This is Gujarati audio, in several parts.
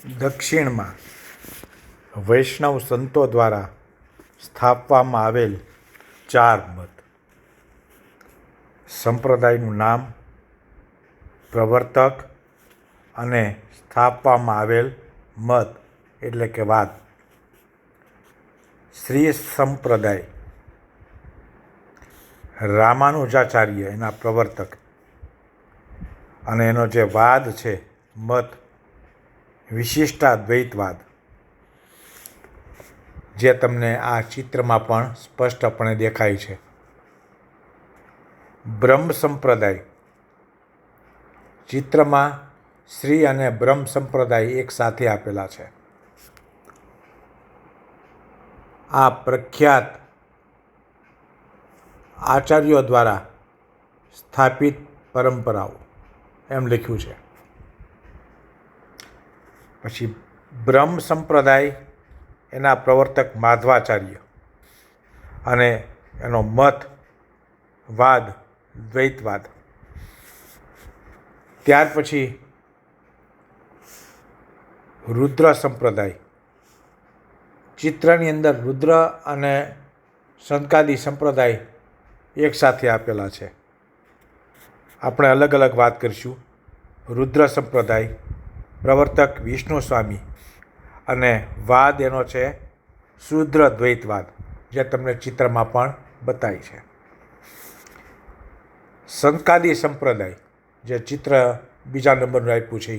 દક્ષિણમાં વૈષ્ણવ સંતો દ્વારા સ્થાપવામાં આવેલ 4 મત. સંપ્રદાયનું નામ, પ્રવર્તક અને સ્થાપવામાં આવેલ મત એટલે કે વાત. શ્રી સંપ્રદાય રામાનુજાચાર્ય એના પ્રવર્તક, અને એનો જે વાદ છે મત વિશિષ્ટાદ્વૈતવાદ, જે તમને આ ચિત્રમાં પણ સ્પષ્ટપણે દેખાય છે. બ્રહ્મ સંપ્રદાય, ચિત્રમાં શ્રી અને બ્રહ્મ સંપ્રદાય એક સાથે આપેલા છે. આ પ્રખ્યાત આચાર્યો દ્વારા સ્થાપિત પરંપરાઓ એમ લખ્યું છે. પછી બ્રહ્મ સંપ્રદાય, એના પ્રવર્તક માધવાચાર્ય, અને એનો મત વાદ દ્વૈતવાદ. ત્યાર પછી રુદ્ર સંપ્રદાય, ચિત્રની અંદર રુદ્ર અને સંકાદી સંપ્રદાય એક સાથે આપેલા છે. આપણે અલગ અલગ વાત કરીશું. રુદ્ર સંપ્રદાય, પ્રવર્તક વિષ્ણુ સ્વામી, અને વાદ એનો છે શુદ્ર દ્વૈતવાદ, જે તમને ચિત્રમાં પણ બતાય છે. સંકાદી સંપ્રદાય, જે ચિત્ર બીજા નંબરનું આપ્યું છે,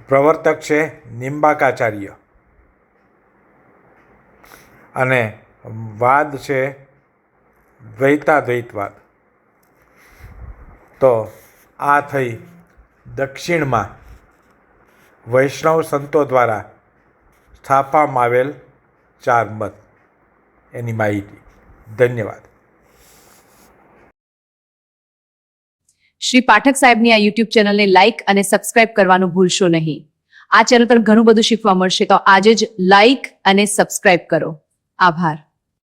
પ્રવર્તક છે નિંબાકાચાર્ય, અને વાદ છે દ્વૈતાદ્વૈતવાદ. તો આ થઈ દક્ષિણમાં વૈષ્ણવ સંતો દ્વારા સ્થાપવામાં આવેલ 4 મત એની માહિતી. ધન્યવાદ. શ્રી પાઠક સાહેબની આ યુટ્યુબ ચેનલને લાઇક અને સબસ્ક્રાઇબ કરવાનું ભૂલશો નહીં. આ ચેનલ પર ઘણું બધું શીખવા મળશે, તો આજે જ લાઇક અને સબસ્ક્રાઇબ કરો. આભાર.